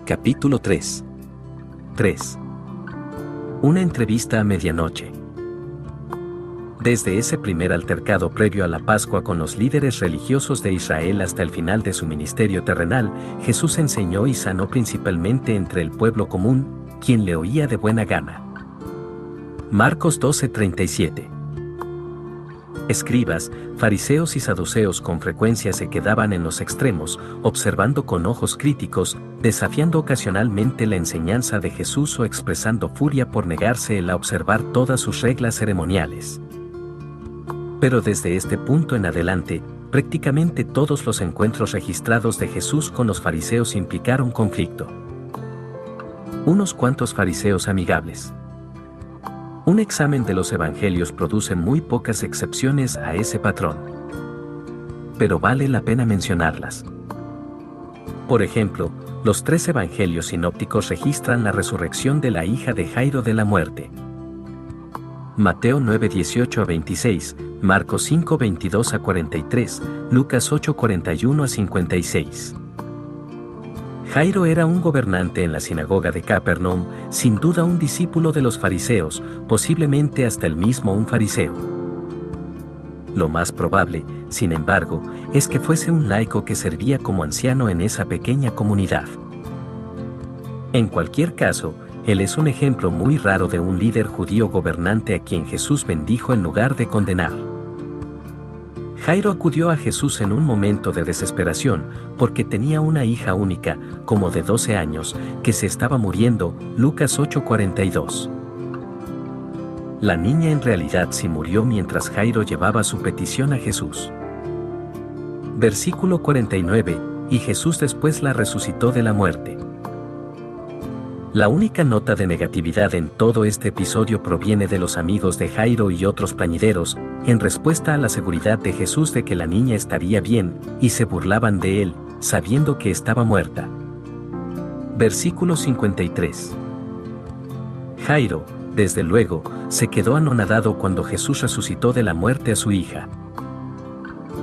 Capítulo 3. Una entrevista a medianoche. Desde ese primer altercado previo a la Pascua con los líderes religiosos de Israel hasta el final de su ministerio terrenal, Jesús enseñó y sanó principalmente entre el pueblo común, quien le oía de buena gana. Marcos 12:37. Escribas, fariseos y saduceos con frecuencia se quedaban en los extremos, observando con ojos críticos, desafiando ocasionalmente la enseñanza de Jesús o expresando furia por negarse a observar todas sus reglas ceremoniales. Pero desde este punto en adelante, prácticamente todos los encuentros registrados de Jesús con los fariseos implicaron conflicto. Unos cuantos fariseos amigables. Un examen de los evangelios produce muy pocas excepciones a ese patrón. Pero vale la pena mencionarlas. Por ejemplo, los 3 evangelios sinópticos registran la resurrección de la hija de Jairo de la muerte. Mateo 9:18-26, Marcos 5:22-43, Lucas 8:41-56. Jairo era un gobernante en la sinagoga de Capernaum, sin duda un discípulo de los fariseos, posiblemente hasta el mismo un fariseo. Lo más probable, sin embargo, es que fuese un laico que servía como anciano en esa pequeña comunidad. En cualquier caso, él es un ejemplo muy raro de un líder judío gobernante a quien Jesús bendijo en lugar de condenar. Jairo acudió a Jesús en un momento de desesperación, porque tenía una hija única, como de 12 años, que se estaba muriendo, Lucas 8:42. La niña en realidad sí murió mientras Jairo llevaba su petición a Jesús. Versículo 49, y Jesús después la resucitó de la muerte. La única nota de negatividad en todo este episodio proviene de los amigos de Jairo y otros plañideros, en respuesta a la seguridad de Jesús de que la niña estaría bien, y se burlaban de él, sabiendo que estaba muerta. Versículo 53. Jairo, desde luego, se quedó anonadado cuando Jesús resucitó de la muerte a su hija.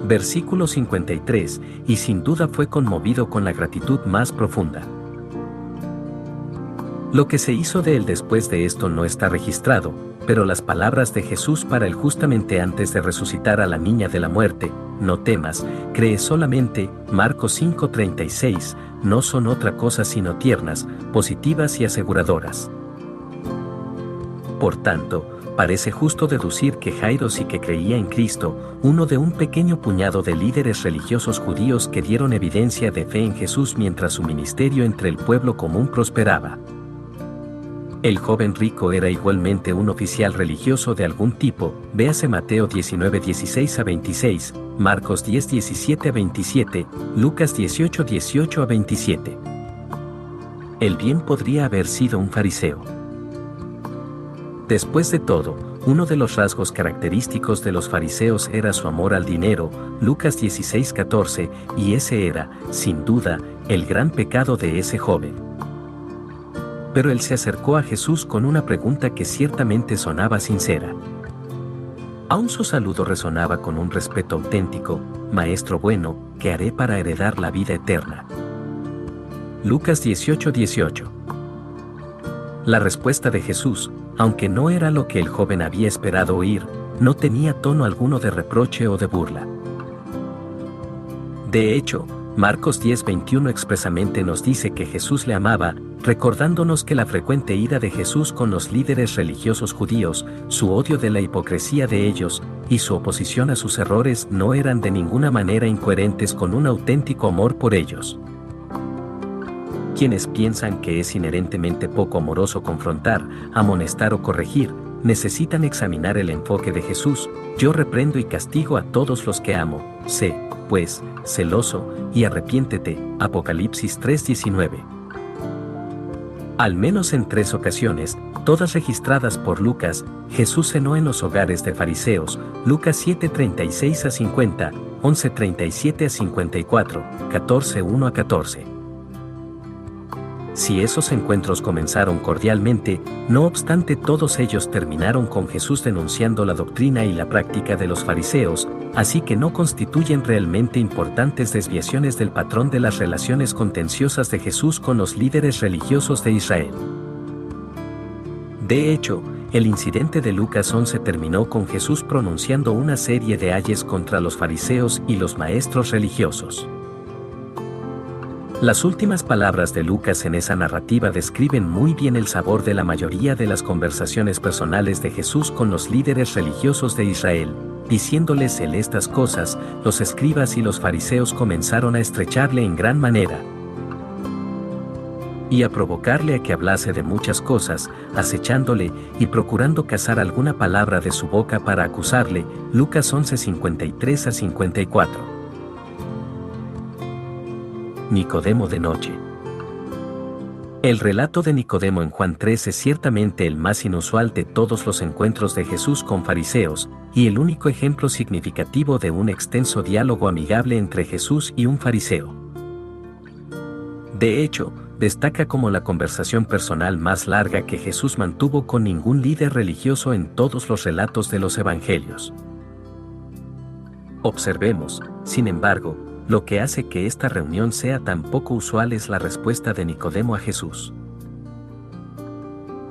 Versículo 53, y sin duda fue conmovido con la gratitud más profunda. Lo que se hizo de él después de esto no está registrado, pero las palabras de Jesús para él justamente antes de resucitar a la niña de la muerte, no temas, cree solamente, Marcos 5:36, no son otra cosa sino tiernas, positivas y aseguradoras. Por tanto, parece justo deducir que Jairo sí que creía en Cristo, uno de un pequeño puñado de líderes religiosos judíos que dieron evidencia de fe en Jesús mientras su ministerio entre el pueblo común prosperaba. El joven rico era igualmente un oficial religioso de algún tipo, véase Mateo 19:16-26, Marcos 10:17-27, Lucas 18:18-27. Él bien podría haber sido un fariseo. Después de todo, uno de los rasgos característicos de los fariseos era su amor al dinero, Lucas 16:14, y ese era, sin duda, el gran pecado de ese joven. Pero él se acercó a Jesús con una pregunta que ciertamente sonaba sincera. Aún su saludo resonaba con un respeto auténtico: Maestro bueno, ¿qué haré para heredar la vida eterna? Lucas 18:18. La respuesta de Jesús, aunque no era lo que el joven había esperado oír, no tenía tono alguno de reproche o de burla. De hecho, Marcos 10:21 expresamente nos dice que Jesús le amaba, recordándonos que la frecuente ira de Jesús con los líderes religiosos judíos, su odio de la hipocresía de ellos, y su oposición a sus errores no eran de ninguna manera incoherentes con un auténtico amor por ellos. Quienes piensan que es inherentemente poco amoroso confrontar, amonestar o corregir, necesitan examinar el enfoque de Jesús: yo reprendo y castigo a todos los que amo, sé, pues, celoso, y arrepiéntete, Apocalipsis 3:19. Al menos en 3 ocasiones, todas registradas por Lucas, Jesús cenó en los hogares de fariseos, Lucas 7:36-50, 11:37-54, 14:1-14. Si esos encuentros comenzaron cordialmente, no obstante todos ellos terminaron con Jesús denunciando la doctrina y la práctica de los fariseos, así que no constituyen realmente importantes desviaciones del patrón de las relaciones contenciosas de Jesús con los líderes religiosos de Israel. De hecho, el incidente de Lucas 11 terminó con Jesús pronunciando una serie de ayes contra los fariseos y los maestros religiosos. Las últimas palabras de Lucas en esa narrativa describen muy bien el sabor de la mayoría de las conversaciones personales de Jesús con los líderes religiosos de Israel. Diciéndoles él estas cosas, los escribas y los fariseos comenzaron a estrecharle en gran manera y a provocarle a que hablase de muchas cosas, acechándole y procurando cazar alguna palabra de su boca para acusarle. Lucas 11:53-54. Nicodemo de noche. El relato de Nicodemo en Juan 3 es ciertamente el más inusual de todos los encuentros de Jesús con fariseos, y el único ejemplo significativo de un extenso diálogo amigable entre Jesús y un fariseo. De hecho, destaca como la conversación personal más larga que Jesús mantuvo con ningún líder religioso en todos los relatos de los evangelios. Observemos, sin embargo, lo que hace que esta reunión sea tan poco usual es la respuesta de Nicodemo a Jesús.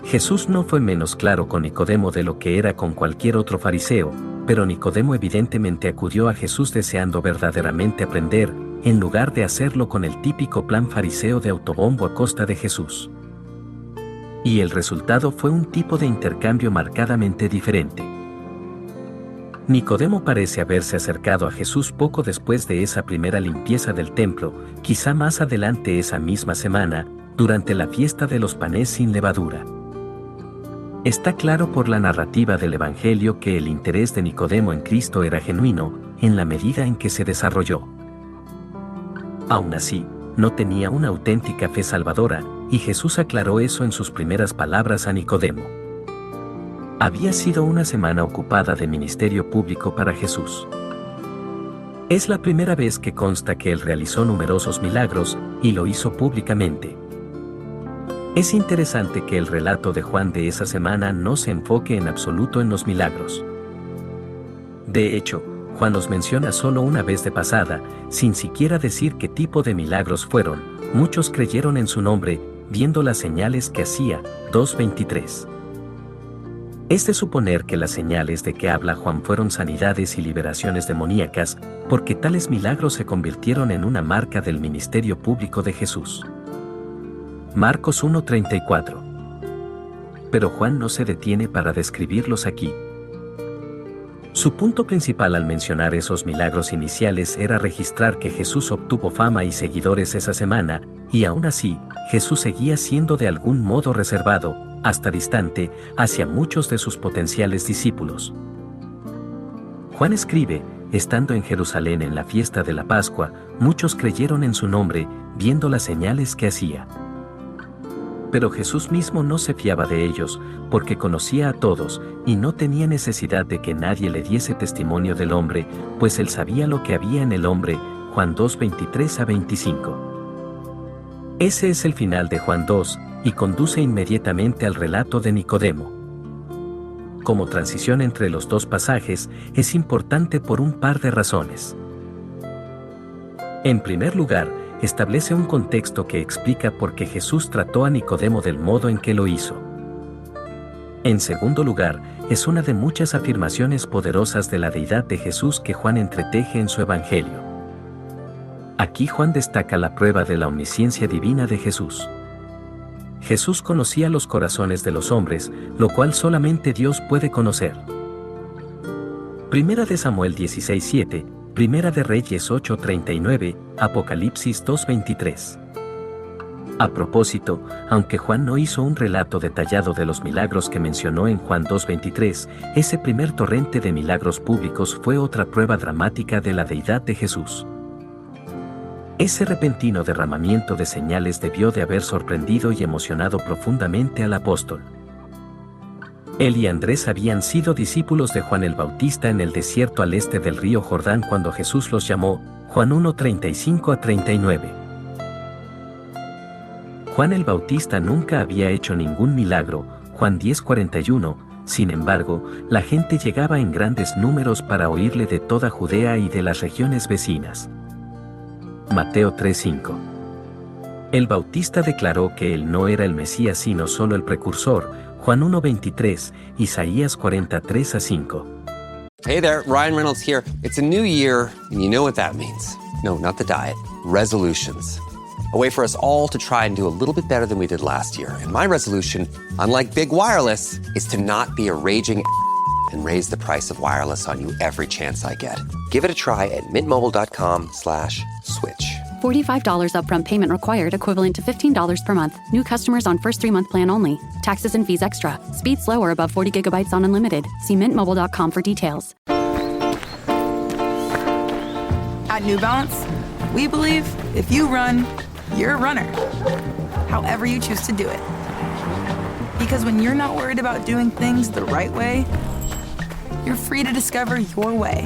Jesús no fue menos claro con Nicodemo de lo que era con cualquier otro fariseo, pero Nicodemo evidentemente acudió a Jesús deseando verdaderamente aprender, en lugar de hacerlo con el típico plan fariseo de autobombo a costa de Jesús. Y el resultado fue un tipo de intercambio marcadamente diferente. Nicodemo parece haberse acercado a Jesús poco después de esa primera limpieza del templo, quizá más adelante esa misma semana, durante la fiesta de los panes sin levadura. Está claro por la narrativa del Evangelio que el interés de Nicodemo en Cristo era genuino, en la medida en que se desarrolló. Aún así, no tenía una auténtica fe salvadora, y Jesús aclaró eso en sus primeras palabras a Nicodemo. Había sido una semana ocupada de ministerio público para Jesús. Es la primera vez que consta que él realizó numerosos milagros, y lo hizo públicamente. Es interesante que el relato de Juan de esa semana no se enfoque en absoluto en los milagros. De hecho, Juan los menciona solo una vez de pasada, sin siquiera decir qué tipo de milagros fueron. Muchos creyeron en su nombre, viendo las señales que hacía. 2:23. Es de suponer que las señales de que habla Juan fueron sanidades y liberaciones demoníacas, porque tales milagros se convirtieron en una marca del ministerio público de Jesús. Marcos 1:34. Pero Juan no se detiene para describirlos aquí. Su punto principal al mencionar esos milagros iniciales era registrar que Jesús obtuvo fama y seguidores esa semana, y aún así, Jesús seguía siendo de algún modo reservado, hasta distante, hacia muchos de sus potenciales discípulos. Juan escribe, estando en Jerusalén en la fiesta de la Pascua, muchos creyeron en su nombre, viendo las señales que hacía. Pero Jesús mismo no se fiaba de ellos, porque conocía a todos, y no tenía necesidad de que nadie le diese testimonio del hombre, pues él sabía lo que había en el hombre. Juan 2:23-25. Ese es el final de Juan 2, y conduce inmediatamente al relato de Nicodemo. Como transición entre los dos pasajes, es importante por un par de razones. En primer lugar, establece un contexto que explica por qué Jesús trató a Nicodemo del modo en que lo hizo. En segundo lugar, es una de muchas afirmaciones poderosas de la deidad de Jesús que Juan entreteje en su Evangelio. Aquí Juan destaca la prueba de la omnisciencia divina de Jesús. Jesús conocía los corazones de los hombres, lo cual solamente Dios puede conocer. Primera de Samuel 16:7, Primera de Reyes 8:39, Apocalipsis 2:23. A propósito, aunque Juan no hizo un relato detallado de los milagros que mencionó en Juan 2:23, ese primer torrente de milagros públicos fue otra prueba dramática de la deidad de Jesús. Ese repentino derramamiento de señales debió de haber sorprendido y emocionado profundamente al apóstol. Él y Andrés habían sido discípulos de Juan el Bautista en el desierto al este del río Jordán cuando Jesús los llamó, Juan 1:35-39. Juan el Bautista nunca había hecho ningún milagro, Juan 10:41, sin embargo, la gente llegaba en grandes números para oírle de toda Judea y de las regiones vecinas. Mateo 3:5. El Bautista declaró que él no era el Mesías sino solo el precursor, Juan 1:23, Isaías 43:5. Hey there, Ryan Reynolds here. It's a new year, and you know what that means. No, not the diet. Resolutions. A way for us all to try and do a little bit better than we did last year. And my resolution, unlike Big Wireless, is to not be a raging and raise the price of wireless on you every chance I get. Give it a try at mintmobile.com/switch. $45 upfront payment required, equivalent to $15 per month. New customers on first 3-month plan only. Taxes and fees extra. Speed slower above 40 gigabytes on unlimited. See mintmobile.com for details. At New Balance, we believe if you run, you're a runner. However you choose to do it. Because when you're not worried about doing things the right way, you're free to discover your way.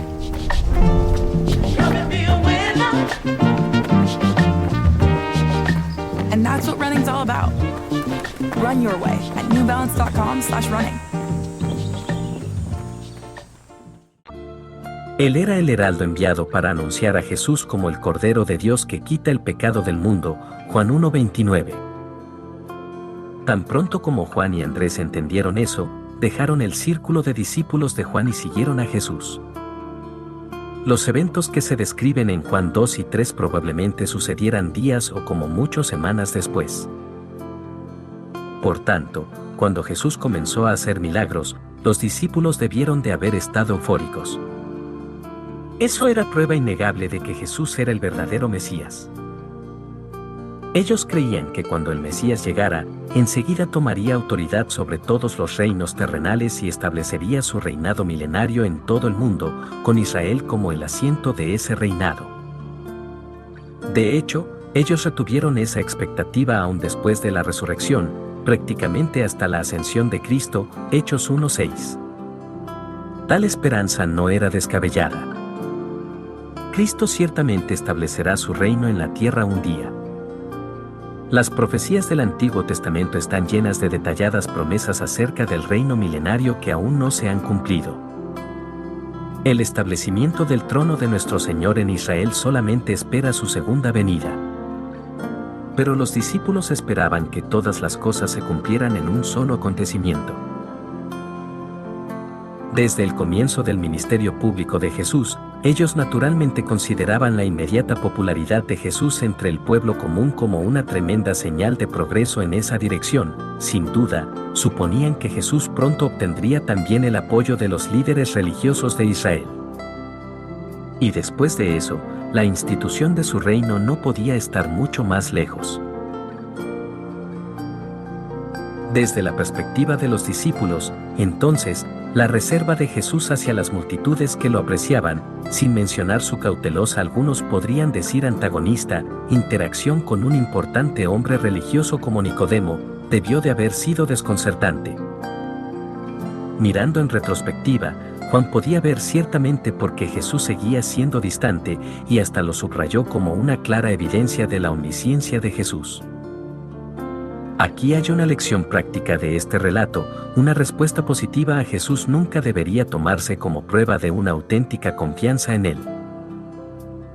And that's what running's all about. Run your way at newbalance.com/running. Él era el heraldo enviado para anunciar a Jesús como el Cordero de Dios que quita el pecado del mundo, Juan 1:29. Tan pronto como Juan y Andrés entendieron eso, dejaron el círculo de discípulos de Juan y siguieron a Jesús. Los eventos que se describen en Juan 2 y 3 probablemente sucedieran días o como mucho semanas después. Por tanto, cuando Jesús comenzó a hacer milagros, los discípulos debieron de haber estado eufóricos. Eso era prueba innegable de que Jesús era el verdadero Mesías. Ellos creían que cuando el Mesías llegara, enseguida tomaría autoridad sobre todos los reinos terrenales y establecería su reinado milenario en todo el mundo, con Israel como el asiento de ese reinado. De hecho, ellos retuvieron esa expectativa aún después de la resurrección, prácticamente hasta la ascensión de Cristo, Hechos 1:6. Tal esperanza no era descabellada. Cristo ciertamente establecerá su reino en la tierra un día. Las profecías del Antiguo Testamento están llenas de detalladas promesas acerca del reino milenario que aún no se han cumplido. El establecimiento del trono de nuestro Señor en Israel solamente espera su segunda venida. Pero los discípulos esperaban que todas las cosas se cumplieran en un solo acontecimiento. Desde el comienzo del ministerio público de Jesús, ellos naturalmente consideraban la inmediata popularidad de Jesús entre el pueblo común como una tremenda señal de progreso en esa dirección. Sin duda, suponían que Jesús pronto obtendría también el apoyo de los líderes religiosos de Israel. Y después de eso, la institución de su reino no podía estar mucho más lejos. Desde la perspectiva de los discípulos, entonces, la reserva de Jesús hacia las multitudes que lo apreciaban, sin mencionar su cautelosa, algunos podrían decir antagonista, interacción con un importante hombre religioso como Nicodemo, debió de haber sido desconcertante. Mirando en retrospectiva, Juan podía ver ciertamente por qué Jesús seguía siendo distante y hasta lo subrayó como una clara evidencia de la omnisciencia de Jesús. Aquí hay una lección práctica de este relato. Una respuesta positiva a Jesús nunca debería tomarse como prueba de una auténtica confianza en Él.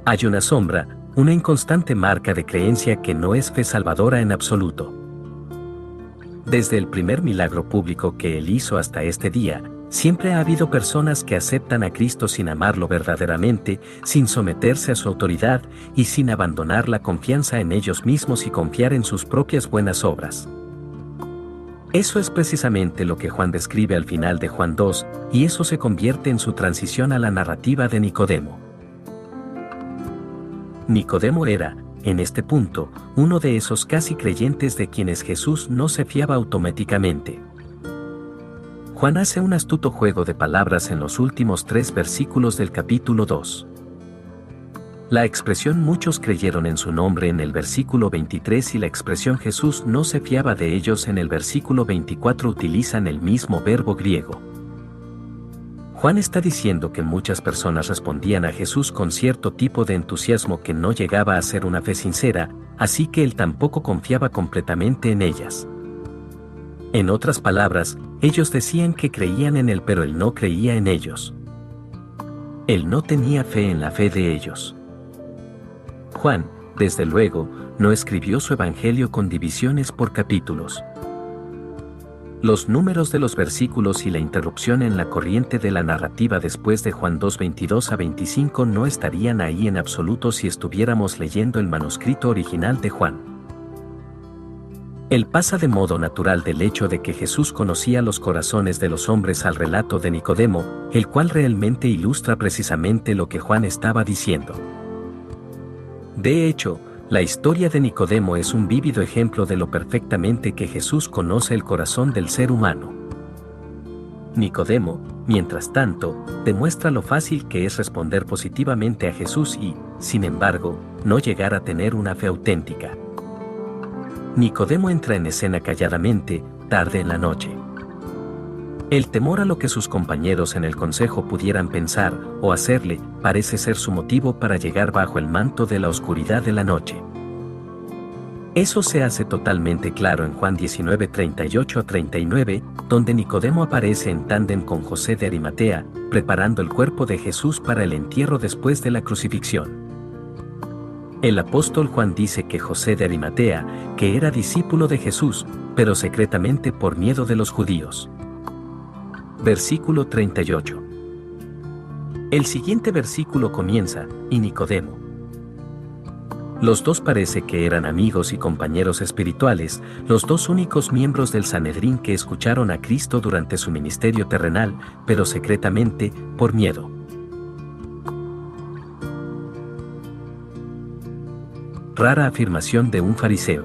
Hay una sombra, una inconstante marca de creencia que no es fe salvadora en absoluto. Desde el primer milagro público que Él hizo hasta este día, siempre ha habido personas que aceptan a Cristo sin amarlo verdaderamente, sin someterse a su autoridad y sin abandonar la confianza en ellos mismos y confiar en sus propias buenas obras. Eso es precisamente lo que Juan describe al final de Juan 2, y eso se convierte en su transición a la narrativa de Nicodemo. Nicodemo era, en este punto, uno de esos casi creyentes de quienes Jesús no se fiaba automáticamente. Juan hace un astuto juego de palabras en los últimos 3 versículos del capítulo 2. La expresión muchos creyeron en su nombre en el versículo 23 y la expresión Jesús no se fiaba de ellos en el versículo 24 utilizan el mismo verbo griego. Juan está diciendo que muchas personas respondían a Jesús con cierto tipo de entusiasmo que no llegaba a ser una fe sincera, así que él tampoco confiaba completamente en ellas. En otras palabras, ellos decían que creían en él, pero él no creía en ellos. Él no tenía fe en la fe de ellos. Juan, desde luego, no escribió su evangelio con divisiones por capítulos. Los números de los versículos y la interrupción en la corriente de la narrativa después de Juan 2:22 a 25 no estarían ahí en absoluto si estuviéramos leyendo el manuscrito original de Juan. Él pasa de modo natural del hecho de que Jesús conocía los corazones de los hombres al relato de Nicodemo, el cual realmente ilustra precisamente lo que Juan estaba diciendo. De hecho, la historia de Nicodemo es un vívido ejemplo de lo perfectamente que Jesús conoce el corazón del ser humano. Nicodemo, mientras tanto, demuestra lo fácil que es responder positivamente a Jesús y, sin embargo, no llegar a tener una fe auténtica. Nicodemo entra en escena calladamente, tarde en la noche. El temor a lo que sus compañeros en el consejo pudieran pensar o hacerle parece ser su motivo para llegar bajo el manto de la oscuridad de la noche. Eso se hace totalmente claro en Juan 19:38 a 39, donde Nicodemo aparece en tándem con José de Arimatea, preparando el cuerpo de Jesús para el entierro después de la crucifixión. El apóstol Juan dice que José de Arimatea, que era discípulo de Jesús, pero secretamente por miedo de los judíos. Versículo 38. El siguiente versículo comienza, y Nicodemo. Los dos parece que eran amigos y compañeros espirituales, los dos únicos miembros del Sanedrín que escucharon a Cristo durante su ministerio terrenal, pero secretamente, por miedo. Rara afirmación de un fariseo.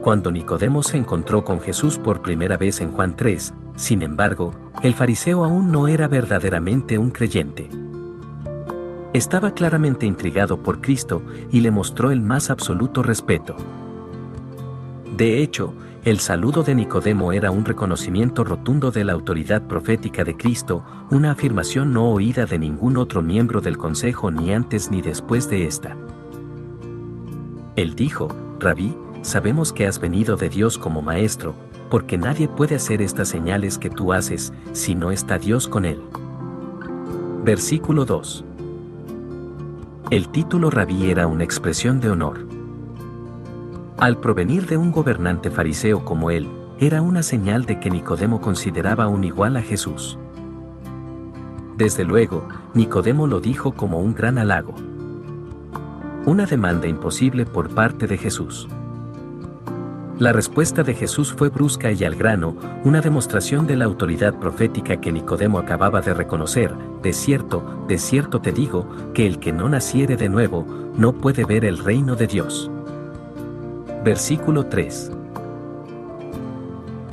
Cuando Nicodemo se encontró con Jesús por primera vez en Juan 3, sin embargo, el fariseo aún no era verdaderamente un creyente. Estaba claramente intrigado por Cristo y le mostró el más absoluto respeto. De hecho, el saludo de Nicodemo era un reconocimiento rotundo de la autoridad profética de Cristo, una afirmación no oída de ningún otro miembro del consejo ni antes ni después de esta. Él dijo: Rabí, sabemos que has venido de Dios como maestro, porque nadie puede hacer estas señales que tú haces, si no está Dios con él. Versículo 2. El título Rabí era una expresión de honor. Al provenir de un gobernante fariseo como él, era una señal de que Nicodemo consideraba un igual a Jesús. Desde luego, Nicodemo lo dijo como un gran halago. Una demanda imposible por parte de Jesús. La respuesta de Jesús fue brusca y al grano, una demostración de la autoridad profética que Nicodemo acababa de reconocer: de cierto te digo, que el que no naciere de nuevo, no puede ver el reino de Dios. Versículo 3.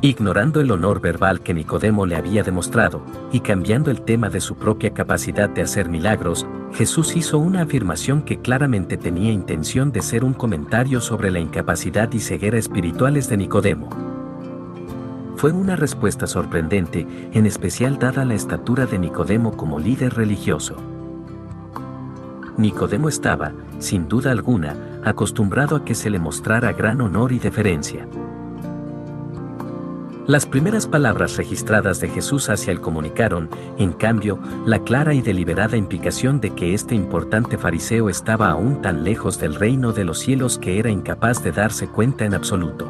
Ignorando el honor verbal que Nicodemo le había demostrado, y cambiando el tema de su propia capacidad de hacer milagros, Jesús hizo una afirmación que claramente tenía intención de ser un comentario sobre la incapacidad y ceguera espirituales de Nicodemo. Fue una respuesta sorprendente, en especial dada la estatura de Nicodemo como líder religioso. Nicodemo estaba, sin duda alguna, acostumbrado a que se le mostrara gran honor y deferencia. Las primeras palabras registradas de Jesús hacia él comunicaron, en cambio, la clara y deliberada implicación de que este importante fariseo estaba aún tan lejos del reino de los cielos que era incapaz de darse cuenta en absoluto.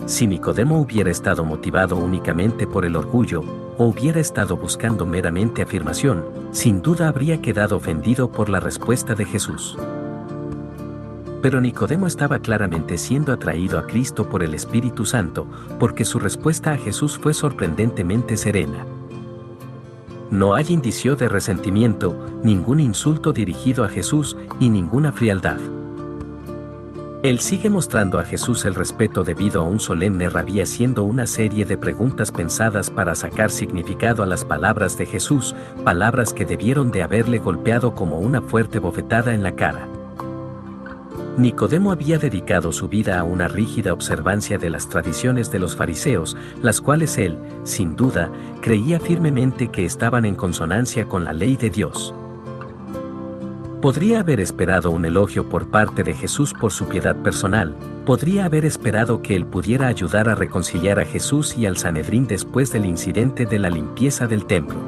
Si Nicodemo hubiera estado motivado únicamente por el orgullo, o hubiera estado buscando meramente afirmación, sin duda habría quedado ofendido por la respuesta de Jesús. Pero Nicodemo estaba claramente siendo atraído a Cristo por el Espíritu Santo, porque su respuesta a Jesús fue sorprendentemente serena. No hay indicio de resentimiento, ningún insulto dirigido a Jesús y ninguna frialdad. Él sigue mostrando a Jesús el respeto debido a un solemne rabí, haciendo una serie de preguntas pensadas para sacar significado a las palabras de Jesús, palabras que debieron de haberle golpeado como una fuerte bofetada en la cara. Nicodemo había dedicado su vida a una rígida observancia de las tradiciones de los fariseos, las cuales él, sin duda, creía firmemente que estaban en consonancia con la ley de Dios. Podría haber esperado un elogio por parte de Jesús por su piedad personal, podría haber esperado que él pudiera ayudar a reconciliar a Jesús y al Sanedrín después del incidente de la limpieza del templo.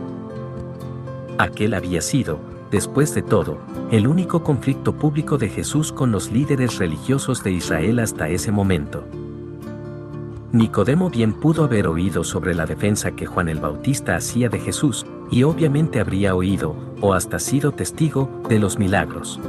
Aquel había sido, después de todo, el único conflicto público de Jesús con los líderes religiosos de Israel hasta ese momento. Nicodemo bien pudo haber oído sobre la defensa que Juan el Bautista hacía de Jesús, y obviamente habría oído, o hasta sido testigo, de los milagros.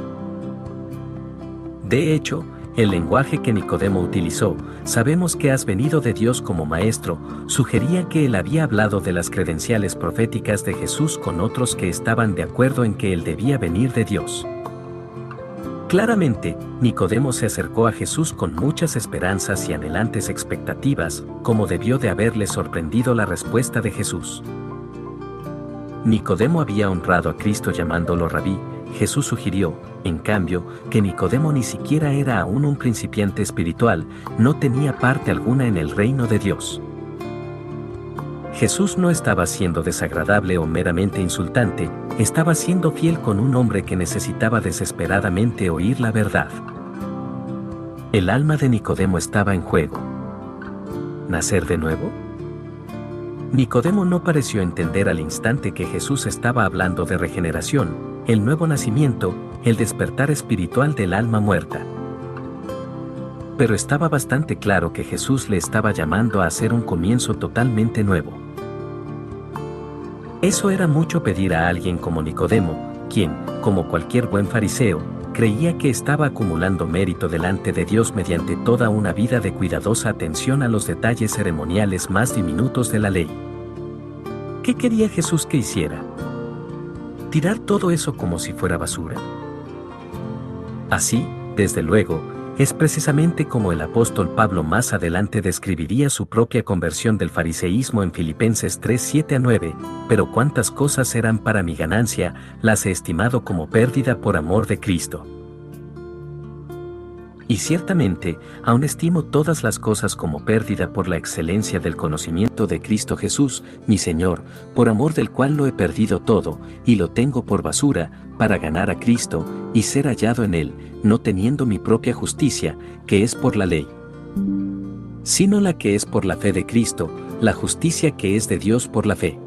De hecho, el lenguaje que Nicodemo utilizó, sabemos que has venido de Dios como maestro, sugería que él había hablado de las credenciales proféticas de Jesús con otros que estaban de acuerdo en que él debía venir de Dios. Claramente, Nicodemo se acercó a Jesús con muchas esperanzas y anhelantes expectativas, como debió de haberle sorprendido la respuesta de Jesús. Nicodemo había honrado a Cristo llamándolo rabí. Jesús sugirió, en cambio, que Nicodemo ni siquiera era aún un principiante espiritual, no tenía parte alguna en el reino de Dios. Jesús no estaba siendo desagradable o meramente insultante, estaba siendo fiel con un hombre que necesitaba desesperadamente oír la verdad. El alma de Nicodemo estaba en juego. ¿Nacer de nuevo? Nicodemo no pareció entender al instante que Jesús estaba hablando de regeneración, el nuevo nacimiento, el despertar espiritual del alma muerta. Pero estaba bastante claro que Jesús le estaba llamando a hacer un comienzo totalmente nuevo. Eso era mucho pedir a alguien como Nicodemo, quien, como cualquier buen fariseo, creía que estaba acumulando mérito delante de Dios mediante toda una vida de cuidadosa atención a los detalles ceremoniales más diminutos de la ley. ¿Qué quería Jesús que hiciera? ¿Tirar todo eso como si fuera basura? Así, desde luego, es precisamente como el apóstol Pablo más adelante describiría su propia conversión del fariseísmo en Filipenses 3:7-9, pero cuántas cosas eran para mi ganancia, las he estimado como pérdida por amor de Cristo. Y ciertamente, aún estimo todas las cosas como pérdida por la excelencia del conocimiento de Cristo Jesús, mi Señor, por amor del cual lo he perdido todo, y lo tengo por basura, para ganar a Cristo, y ser hallado en Él, no teniendo mi propia justicia, que es por la ley, sino la que es por la fe de Cristo, la justicia que es de Dios por la fe.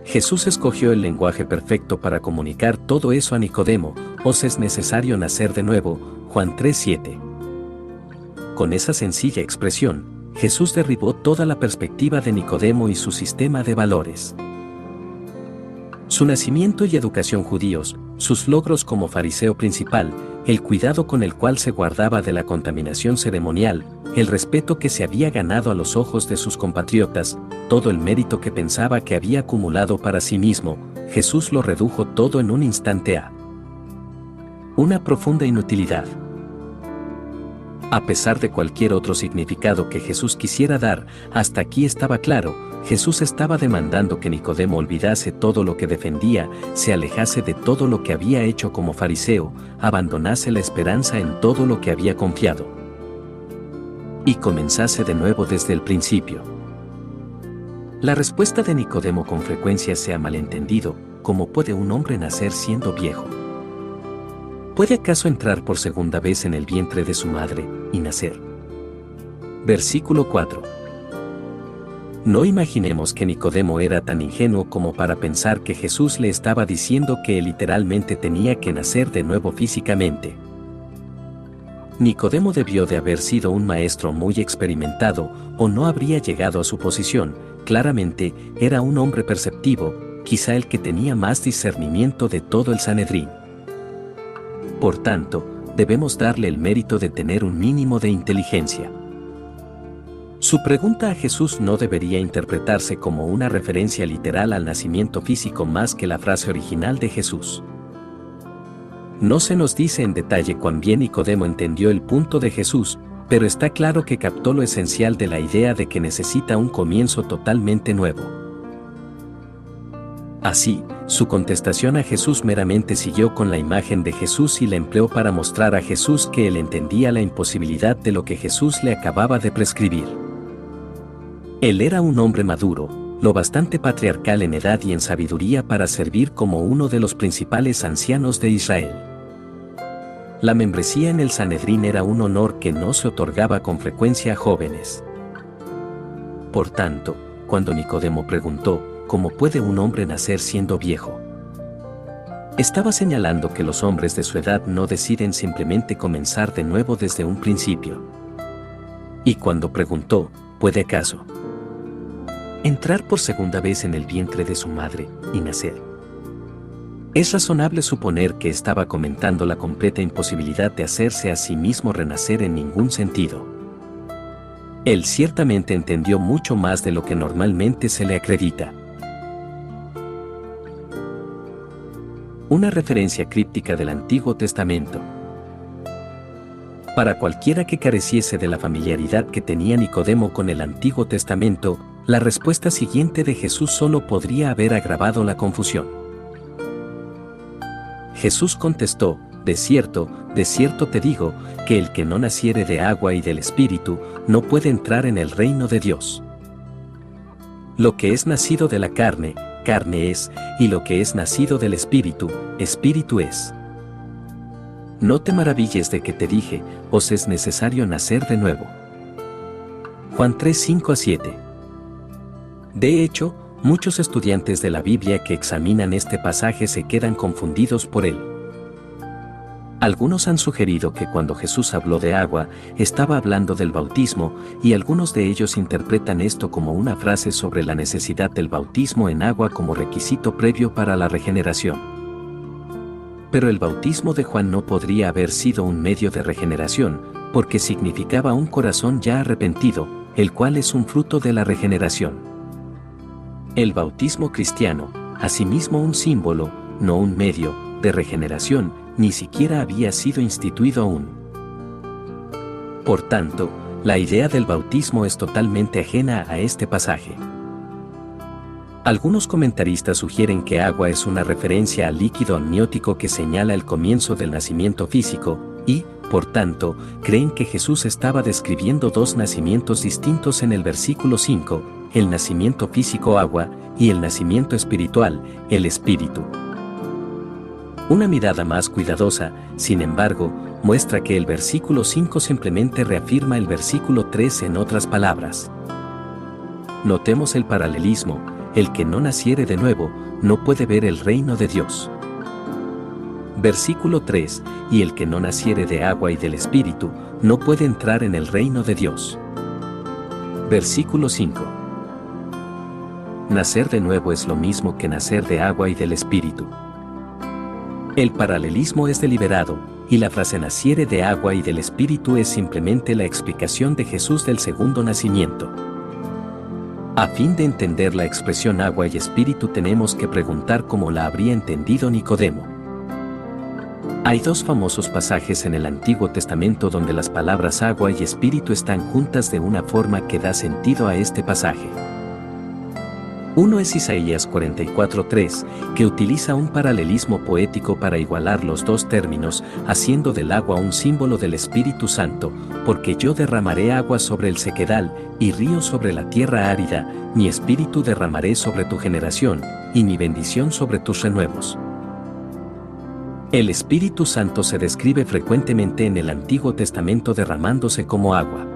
Jesús escogió el lenguaje perfecto para comunicar todo eso a Nicodemo, os es necesario nacer de nuevo, Juan 3:7. Con esa sencilla expresión, Jesús derribó toda la perspectiva de Nicodemo y su sistema de valores. Su nacimiento y educación judíos, sus logros como fariseo principal, el cuidado con el cual se guardaba de la contaminación ceremonial, el respeto que se había ganado a los ojos de sus compatriotas, todo el mérito que pensaba que había acumulado para sí mismo, Jesús lo redujo todo en un instante a una profunda inutilidad. A pesar de cualquier otro significado que Jesús quisiera dar, hasta aquí estaba claro, Jesús estaba demandando que Nicodemo olvidase todo lo que defendía, se alejase de todo lo que había hecho como fariseo, abandonase la esperanza en todo lo que había confiado y comenzase de nuevo desde el principio. La respuesta de Nicodemo con frecuencia se ha malentendido: ¿cómo puede un hombre nacer siendo viejo? ¿Puede acaso entrar por segunda vez en el vientre de su madre y nacer? Versículo 4. No imaginemos que Nicodemo era tan ingenuo como para pensar que Jesús le estaba diciendo que él literalmente tenía que nacer de nuevo físicamente. Nicodemo debió de haber sido un maestro muy experimentado, o no habría llegado a su posición. Claramente, era un hombre perceptivo, quizá el que tenía más discernimiento de todo el Sanedrín. Por tanto, debemos darle el mérito de tener un mínimo de inteligencia. Su pregunta a Jesús no debería interpretarse como una referencia literal al nacimiento físico más que la frase original de Jesús. No se nos dice en detalle cuán bien Nicodemo entendió el punto de Jesús, pero está claro que captó lo esencial de la idea de que necesita un comienzo totalmente nuevo. Así, Su contestación a Jesús meramente siguió con la imagen de Jesús y la empleó para mostrar a Jesús que él entendía la imposibilidad de lo que Jesús le acababa de prescribir. Él era un hombre maduro, lo bastante patriarcal en edad y en sabiduría para servir como uno de los principales ancianos de Israel. La membresía en el Sanedrín era un honor que no se otorgaba con frecuencia a jóvenes. Por tanto, cuando Nicodemo preguntó, ¿cómo puede un hombre nacer siendo viejo? Estaba señalando que los hombres de su edad no deciden simplemente comenzar de nuevo desde un principio. Y cuando preguntó, ¿puede acaso entrar por segunda vez en el vientre de su madre y nacer? Es razonable suponer que estaba comentando la completa imposibilidad de hacerse a sí mismo renacer en ningún sentido. Él ciertamente entendió mucho más de lo que normalmente se le acredita. Una referencia críptica del Antiguo Testamento. Para cualquiera que careciese de la familiaridad que tenía Nicodemo con el Antiguo Testamento, la respuesta siguiente de Jesús solo podría haber agravado la confusión. Jesús contestó, de cierto te digo, que el que no naciere de agua y del Espíritu, no puede entrar en el reino de Dios. Lo que es nacido de la carne, carne es, y lo que es nacido del Espíritu, Espíritu es. No te maravilles de que te dije, os es necesario nacer de nuevo. Juan 3, 5-7. De hecho, muchos estudiantes de la Biblia que examinan este pasaje se quedan confundidos por él. Algunos han sugerido que cuando Jesús habló de agua, estaba hablando del bautismo, y algunos de ellos interpretan esto como una frase sobre la necesidad del bautismo en agua como requisito previo para la regeneración. Pero el bautismo de Juan no podría haber sido un medio de regeneración, porque significaba un corazón ya arrepentido, el cual es un fruto de la regeneración. El bautismo cristiano, asimismo un símbolo, no un medio, de regeneración, ni siquiera había sido instituido aún. Por tanto, la idea del bautismo es totalmente ajena a este pasaje. Algunos comentaristas sugieren que agua es una referencia al líquido amniótico que señala el comienzo del nacimiento físico, y, por tanto, creen que Jesús estaba describiendo dos nacimientos distintos en el versículo 5, el nacimiento físico agua, y el nacimiento espiritual, el espíritu. Una mirada más cuidadosa, sin embargo, muestra que el versículo 5 simplemente reafirma el versículo 3 en otras palabras. Notemos el paralelismo, el que no naciere de nuevo, no puede ver el reino de Dios. Versículo 3, y el que no naciere de agua y del Espíritu, no puede entrar en el reino de Dios. Versículo 5. Nacer de nuevo es lo mismo que nacer de agua y del Espíritu. El paralelismo es deliberado, y la frase naciere de agua y del Espíritu es simplemente la explicación de Jesús del segundo nacimiento. A fin de entender la expresión agua y espíritu tenemos que preguntar cómo la habría entendido Nicodemo. Hay dos famosos pasajes en el Antiguo Testamento donde las palabras agua y espíritu están juntas de una forma que da sentido a este pasaje. Uno es Isaías 44:3, que utiliza un paralelismo poético para igualar los dos términos, haciendo del agua un símbolo del Espíritu Santo, porque yo derramaré agua sobre el sequedal, y río sobre la tierra árida, mi espíritu derramaré sobre tu generación, y mi bendición sobre tus renuevos. El Espíritu Santo se describe frecuentemente en el Antiguo Testamento derramándose como agua.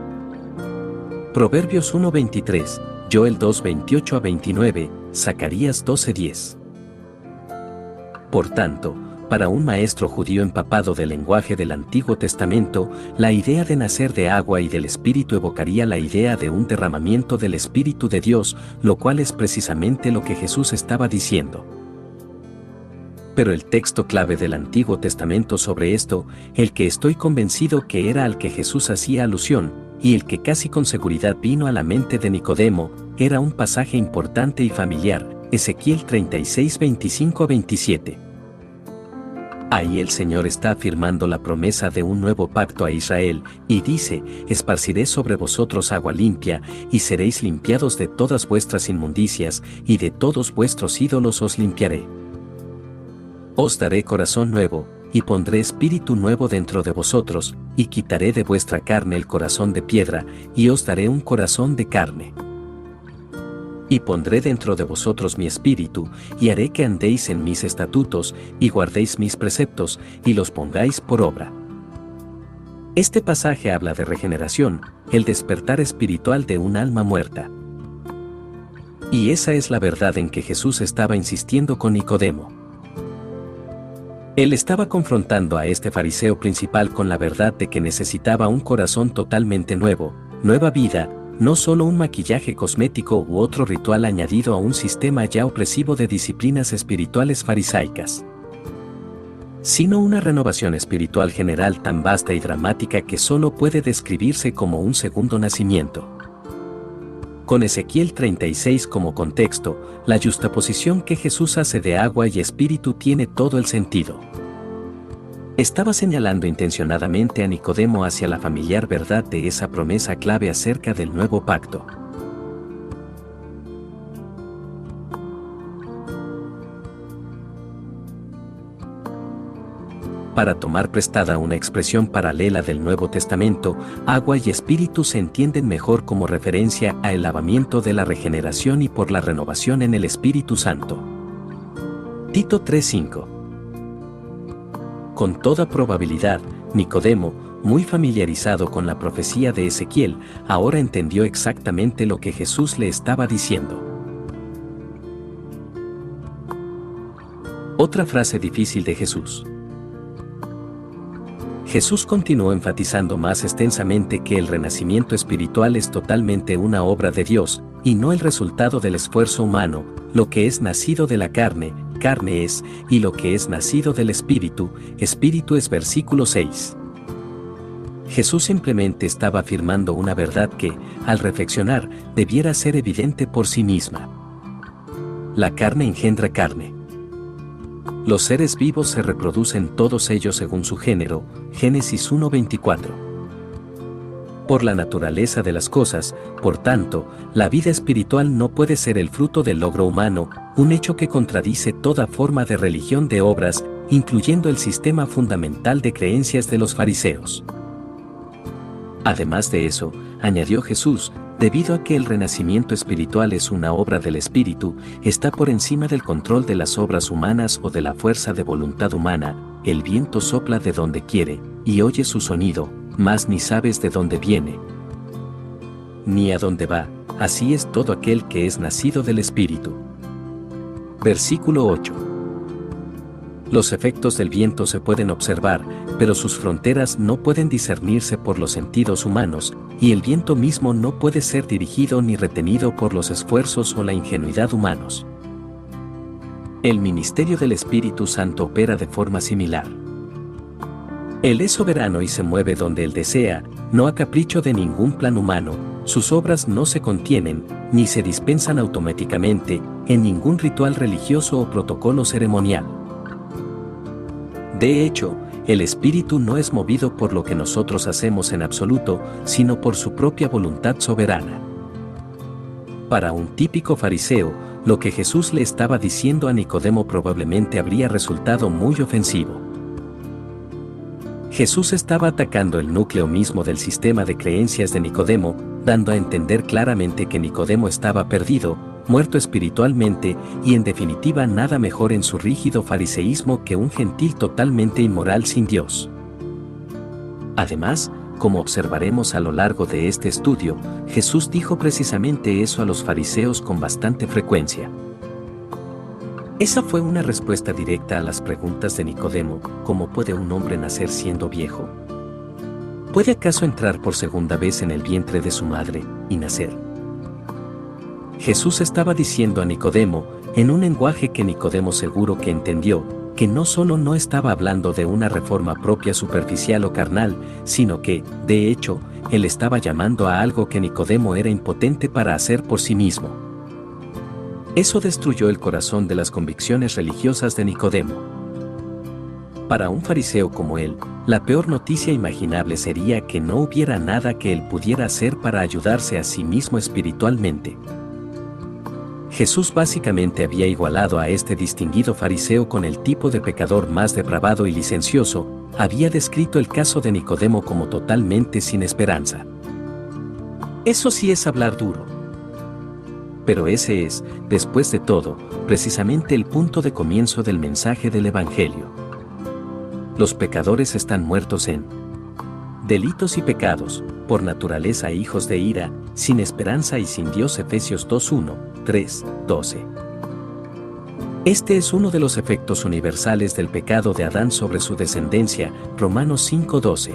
Proverbios 1:23, Joel 2:28-29, Zacarías 12:10. Por tanto, para un maestro judío empapado del lenguaje del Antiguo Testamento, la idea de nacer de agua y del Espíritu evocaría la idea de un derramamiento del Espíritu de Dios, lo cual es precisamente lo que Jesús estaba diciendo. Pero el texto clave del Antiguo Testamento sobre esto, el que estoy convencido que era al que Jesús hacía alusión, y el que casi con seguridad vino a la mente de Nicodemo, era un pasaje importante y familiar, Ezequiel 36:25-27. Ahí el Señor está afirmando la promesa de un nuevo pacto a Israel, y dice, esparciré sobre vosotros agua limpia, y seréis limpiados de todas vuestras inmundicias, y de todos vuestros ídolos os limpiaré. Os daré corazón nuevo, y pondré espíritu nuevo dentro de vosotros, y quitaré de vuestra carne el corazón de piedra, y os daré un corazón de carne. Y pondré dentro de vosotros mi espíritu, y haré que andéis en mis estatutos, y guardéis mis preceptos, y los pongáis por obra. Este pasaje habla de regeneración, el despertar espiritual de un alma muerta. Y esa es la verdad en que Jesús estaba insistiendo con Nicodemo. Él estaba confrontando a este fariseo principal con la verdad de que necesitaba un corazón totalmente nuevo, nueva vida, no solo un maquillaje cosmético u otro ritual añadido a un sistema ya opresivo de disciplinas espirituales farisaicas, sino una renovación espiritual general tan vasta y dramática que solo puede describirse como un segundo nacimiento. Con Ezequiel 36 como contexto, la yuxtaposición que Jesús hace de agua y espíritu tiene todo el sentido. Estaba señalando intencionadamente a Nicodemo hacia la familiar verdad de esa promesa clave acerca del nuevo pacto. Para tomar prestada una expresión paralela del Nuevo Testamento, agua y espíritu se entienden mejor como referencia al lavamiento de la regeneración y por la renovación en el Espíritu Santo. Tito 3:5. Con toda probabilidad, Nicodemo, muy familiarizado con la profecía de Ezequiel, ahora entendió exactamente lo que Jesús le estaba diciendo. Otra frase difícil de Jesús. Jesús continuó enfatizando más extensamente que el renacimiento espiritual es totalmente una obra de Dios, y no el resultado del esfuerzo humano. Lo que es nacido de la carne, carne es, y lo que es nacido del espíritu, espíritu es. Versículo 6. Jesús simplemente estaba afirmando una verdad que, al reflexionar, debiera ser evidente por sí misma. La carne engendra carne. Los seres vivos se reproducen todos ellos según su género, Génesis 1:24. Por la naturaleza de las cosas, por tanto, la vida espiritual no puede ser el fruto del logro humano, un hecho que contradice toda forma de religión de obras, incluyendo el sistema fundamental de creencias de los fariseos. Además de eso, añadió Jesús, debido a que el renacimiento espiritual es una obra del Espíritu, está por encima del control de las obras humanas o de la fuerza de voluntad humana. El viento sopla de donde quiere, y oyes su sonido, mas ni sabes de dónde viene, ni a dónde va. Así es todo aquel que es nacido del Espíritu. Versículo 8. Los efectos del viento se pueden observar, pero sus fronteras no pueden discernirse por los sentidos humanos, y el viento mismo no puede ser dirigido ni retenido por los esfuerzos o la ingenuidad humanos. El ministerio del Espíritu Santo opera de forma similar. Él es soberano y se mueve donde Él desea, no a capricho de ningún plan humano. Sus obras no se contienen, ni se dispensan automáticamente, en ningún ritual religioso o protocolo ceremonial. De hecho, el Espíritu no es movido por lo que nosotros hacemos en absoluto, sino por su propia voluntad soberana. Para un típico fariseo, lo que Jesús le estaba diciendo a Nicodemo probablemente habría resultado muy ofensivo. Jesús estaba atacando el núcleo mismo del sistema de creencias de Nicodemo, dando a entender claramente que Nicodemo estaba perdido, muerto espiritualmente, y en definitiva nada mejor en su rígido fariseísmo que un gentil totalmente inmoral sin Dios. Además, como observaremos a lo largo de este estudio, Jesús dijo precisamente eso a los fariseos con bastante frecuencia. Esa fue una respuesta directa a las preguntas de Nicodemo: ¿cómo puede un hombre nacer siendo viejo? ¿Puede acaso entrar por segunda vez en el vientre de su madre y nacer? Jesús estaba diciendo a Nicodemo, en un lenguaje que Nicodemo seguro que entendió, que no solo no estaba hablando de una reforma propia superficial o carnal, sino que, de hecho, él estaba llamando a algo que Nicodemo era impotente para hacer por sí mismo. Eso destruyó el corazón de las convicciones religiosas de Nicodemo. Para un fariseo como él, la peor noticia imaginable sería que no hubiera nada que él pudiera hacer para ayudarse a sí mismo espiritualmente. Jesús básicamente había igualado a este distinguido fariseo con el tipo de pecador más depravado y licencioso, había descrito el caso de Nicodemo como totalmente sin esperanza. Eso sí es hablar duro. Pero ese es, después de todo, precisamente el punto de comienzo del mensaje del Evangelio. Los pecadores están muertos en delitos y pecados, por naturaleza hijos de ira, sin esperanza y sin Dios. Efesios 2:1, 3, 12. Este es uno de los efectos universales del pecado de Adán sobre su descendencia, Romanos 5:12.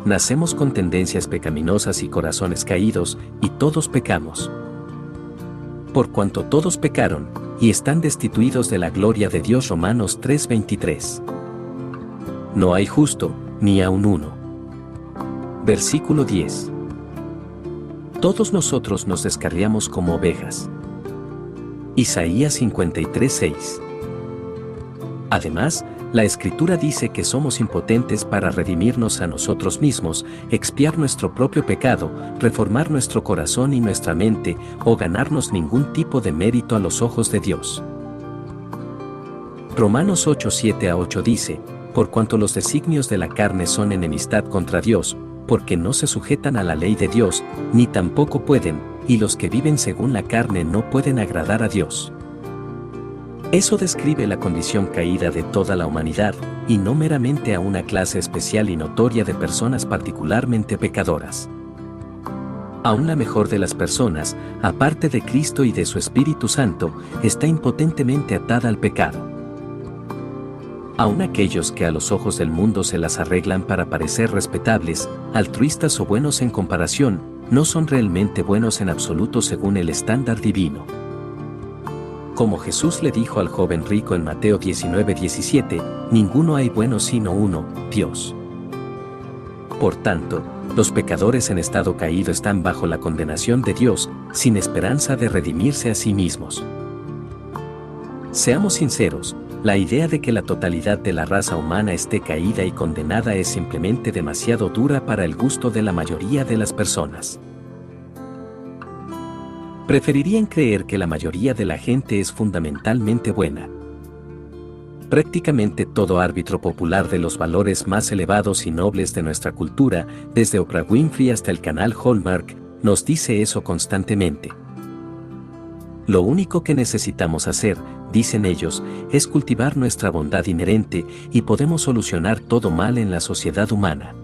Nacemos con tendencias pecaminosas y corazones caídos, y todos pecamos. Por cuanto todos pecaron, y están destituidos de la gloria de Dios. Romanos 3:23. No hay justo, ni aun uno. Versículo 10. Todos nosotros nos descarriamos como ovejas. Isaías 53:6. Además, la Escritura dice que somos impotentes para redimirnos a nosotros mismos, expiar nuestro propio pecado, reformar nuestro corazón y nuestra mente, o ganarnos ningún tipo de mérito a los ojos de Dios. Romanos 8:7-8 dice, por cuanto los designios de la carne son enemistad contra Dios, porque no se sujetan a la ley de Dios, ni tampoco pueden, y los que viven según la carne no pueden agradar a Dios. Eso describe la condición caída de toda la humanidad, y no meramente a una clase especial y notoria de personas particularmente pecadoras. Aún la mejor de las personas, aparte de Cristo y de su Espíritu Santo, está impotentemente atada al pecado. Aún aquellos que a los ojos del mundo se las arreglan para parecer respetables, altruistas o buenos en comparación, no son realmente buenos en absoluto según el estándar divino. Como Jesús le dijo al joven rico en Mateo 19:17, ninguno hay bueno sino uno, Dios. Por tanto, los pecadores en estado caído están bajo la condenación de Dios, sin esperanza de redimirse a sí mismos. Seamos sinceros, la idea de que la totalidad de la raza humana esté caída y condenada es simplemente demasiado dura para el gusto de la mayoría de las personas. Preferirían creer que la mayoría de la gente es fundamentalmente buena. Prácticamente todo árbitro popular de los valores más elevados y nobles de nuestra cultura, desde Oprah Winfrey hasta el canal Hallmark, nos dice eso constantemente. Lo único que necesitamos hacer, dicen ellos, es cultivar nuestra bondad inherente y podemos solucionar todo mal en la sociedad humana.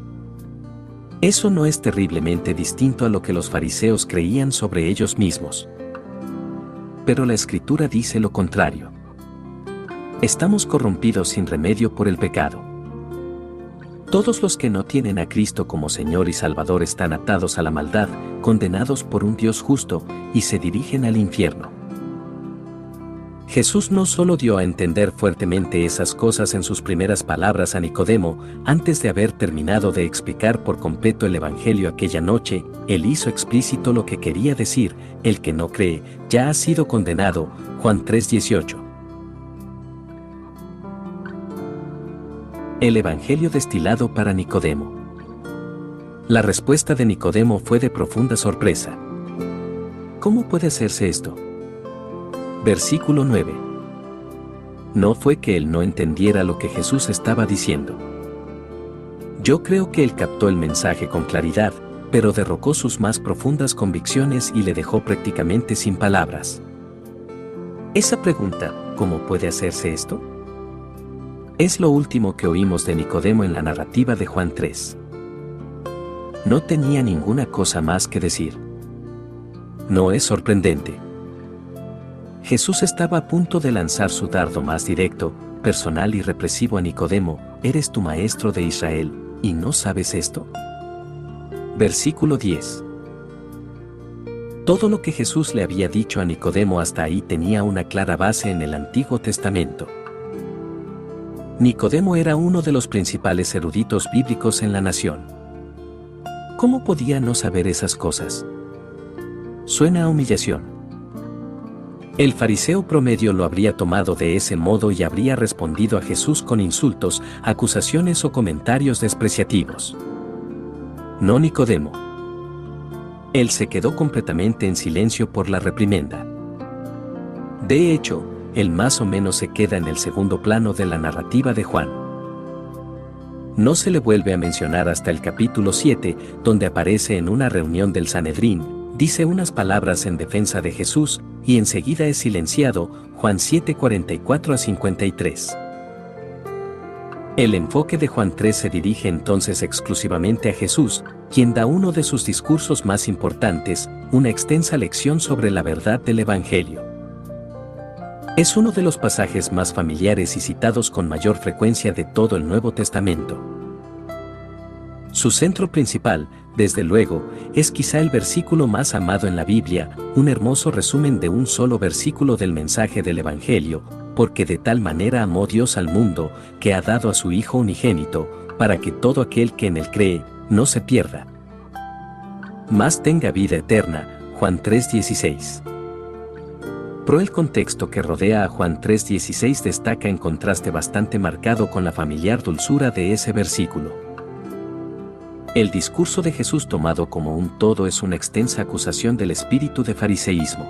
Eso no es terriblemente distinto a lo que los fariseos creían sobre ellos mismos. Pero la Escritura dice lo contrario. Estamos corrompidos sin remedio por el pecado. Todos los que no tienen a Cristo como Señor y Salvador están atados a la maldad, condenados por un Dios justo, y se dirigen al infierno. Jesús no solo dio a entender fuertemente esas cosas en sus primeras palabras a Nicodemo, antes de haber terminado de explicar por completo el Evangelio aquella noche, él hizo explícito lo que quería decir: el que no cree, ya ha sido condenado, Juan 3:18. El Evangelio destilado para Nicodemo. La respuesta de Nicodemo fue de profunda sorpresa. ¿Cómo puede hacerse esto? Versículo 9. No fue que él no entendiera lo que Jesús estaba diciendo. Yo creo que él captó el mensaje con claridad, pero derrocó sus más profundas convicciones y le dejó prácticamente sin palabras. Esa pregunta, ¿cómo puede hacerse esto?, es lo último que oímos de Nicodemo en la narrativa de Juan 3. No tenía ninguna cosa más que decir. ¿No es sorprendente? Jesús estaba a punto de lanzar su dardo más directo, personal y represivo a Nicodemo: ¿eres tu maestro de Israel, y no sabes esto? Versículo 10. Todo lo que Jesús le había dicho a Nicodemo hasta ahí tenía una clara base en el Antiguo Testamento. Nicodemo era uno de los principales eruditos bíblicos en la nación. ¿Cómo podía no saber esas cosas? Suena a humillación. El fariseo promedio lo habría tomado de ese modo y habría respondido a Jesús con insultos, acusaciones o comentarios despreciativos. No Nicodemo. Él se quedó completamente en silencio por la reprimenda. De hecho, él más o menos se queda en el segundo plano de la narrativa de Juan. No se le vuelve a mencionar hasta el capítulo 7, donde aparece en una reunión del Sanedrín, dice unas palabras en defensa de Jesús, y enseguida es silenciado, Juan 7:44-53. El enfoque de Juan 3 se dirige entonces exclusivamente a Jesús, quien da uno de sus discursos más importantes, una extensa lección sobre la verdad del Evangelio. Es uno de los pasajes más familiares y citados con mayor frecuencia de todo el Nuevo Testamento. Su centro principal, desde luego, es quizá el versículo más amado en la Biblia, un hermoso resumen de un solo versículo del mensaje del Evangelio, porque de tal manera amó Dios al mundo, que ha dado a su Hijo unigénito, para que todo aquel que en él cree, no se pierda, mas tenga vida eterna. Juan 3:16. Pero el contexto que rodea a Juan 3:16 destaca en contraste bastante marcado con la familiar dulzura de ese versículo. El discurso de Jesús tomado como un todo es una extensa acusación del espíritu de fariseísmo.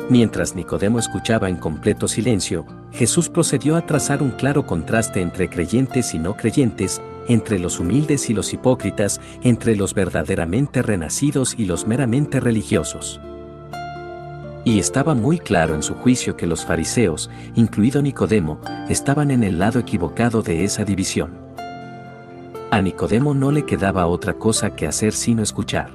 Mientras Nicodemo escuchaba en completo silencio, Jesús procedió a trazar un claro contraste entre creyentes y no creyentes, entre los humildes y los hipócritas, entre los verdaderamente renacidos y los meramente religiosos. Y estaba muy claro en su juicio que los fariseos, incluido Nicodemo, estaban en el lado equivocado de esa división. A Nicodemo no le quedaba otra cosa que hacer sino escuchar.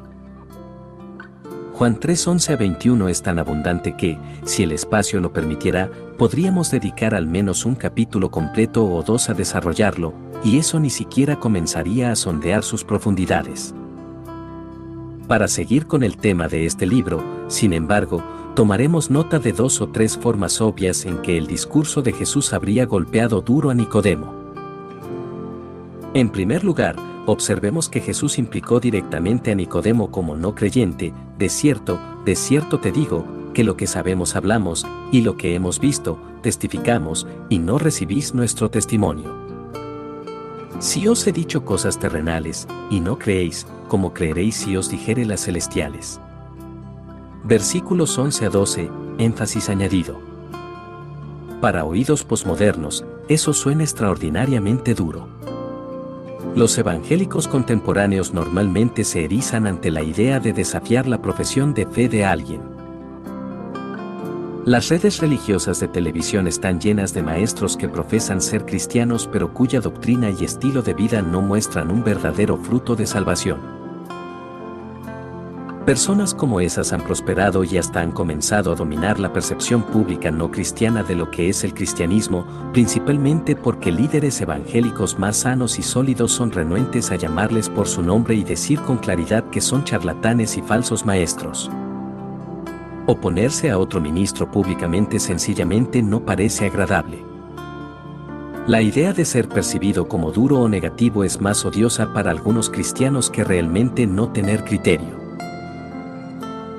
Juan 3:11-21 es tan abundante que, si el espacio lo permitiera, podríamos dedicar al menos un capítulo completo o dos a desarrollarlo, y eso ni siquiera comenzaría a sondear sus profundidades. Para seguir con el tema de este libro, sin embargo, tomaremos nota de 2 o 3 formas obvias en que el discurso de Jesús habría golpeado duro a Nicodemo. En primer lugar, observemos que Jesús implicó directamente a Nicodemo como no creyente: de cierto te digo, que lo que sabemos hablamos, y lo que hemos visto, testificamos, y no recibís nuestro testimonio. Si os he dicho cosas terrenales, y no creéis, ¿cómo creeréis si os dijere las celestiales? Versículos 11-12, énfasis añadido. Para oídos posmodernos, eso suena extraordinariamente duro. Los evangélicos contemporáneos normalmente se erizan ante la idea de desafiar la profesión de fe de alguien. Las redes religiosas de televisión están llenas de maestros que profesan ser cristianos pero cuya doctrina y estilo de vida no muestran un verdadero fruto de salvación. Personas como esas han prosperado y hasta han comenzado a dominar la percepción pública no cristiana de lo que es el cristianismo, principalmente porque líderes evangélicos más sanos y sólidos son renuentes a llamarles por su nombre y decir con claridad que son charlatanes y falsos maestros. Oponerse a otro ministro públicamente sencillamente no parece agradable. La idea de ser percibido como duro o negativo es más odiosa para algunos cristianos que realmente no tener criterio.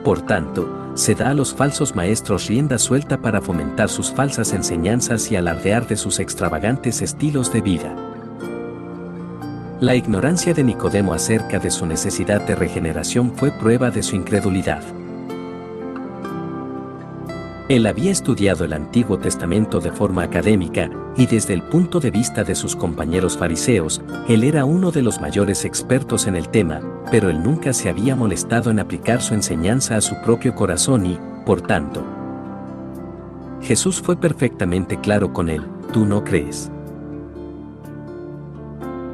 Por tanto, se da a los falsos maestros rienda suelta para fomentar sus falsas enseñanzas y alardear de sus extravagantes estilos de vida. La ignorancia de Nicodemo acerca de su necesidad de regeneración fue prueba de su incredulidad. Él había estudiado el Antiguo Testamento de forma académica, y desde el punto de vista de sus compañeros fariseos, él era uno de los mayores expertos en el tema, pero él nunca se había molestado en aplicar su enseñanza a su propio corazón y, por tanto, Jesús fue perfectamente claro con él: tú no crees.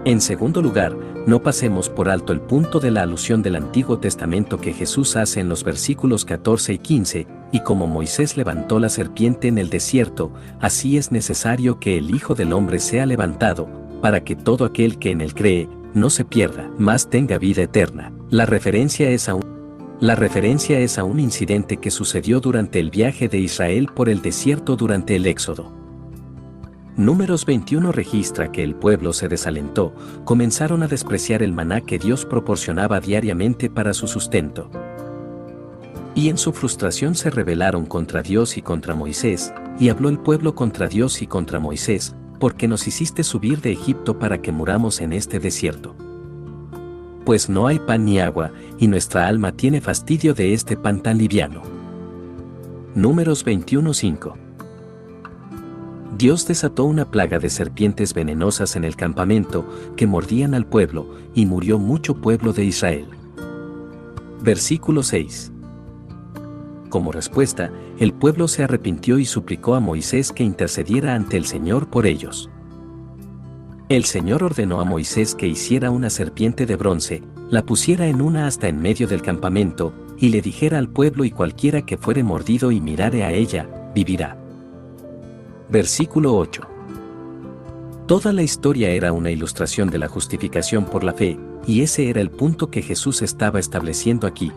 En segundo lugar, no pasemos por alto el punto de la alusión del Antiguo Testamento que Jesús hace en los versículos 14 y 15, y como Moisés levantó la serpiente en el desierto, así es necesario que el Hijo del Hombre sea levantado, para que todo aquel que en él cree, no se pierda, mas tenga vida eterna. La referencia es a un incidente que sucedió durante el viaje de Israel por el desierto durante el Éxodo. Números 21 registra que el pueblo se desalentó, comenzaron a despreciar el maná que Dios proporcionaba diariamente para su sustento. Y en su frustración se rebelaron contra Dios y contra Moisés, y habló el pueblo contra Dios y contra Moisés: ¿por qué nos hiciste subir de Egipto para que muramos en este desierto? Pues no hay pan ni agua, y nuestra alma tiene fastidio de este pan tan liviano. Números 21:5. Dios desató una plaga de serpientes venenosas en el campamento que mordían al pueblo, y murió mucho pueblo de Israel. Versículo 6. Como respuesta, el pueblo se arrepintió y suplicó a Moisés que intercediera ante el Señor por ellos. El Señor ordenó a Moisés que hiciera una serpiente de bronce, la pusiera en una asta en medio del campamento, y le dijera al pueblo: y cualquiera que fuere mordido y mirare a ella, vivirá. Versículo 8. Toda la historia era una ilustración de la justificación por la fe, y ese era el punto que Jesús estaba estableciendo aquí.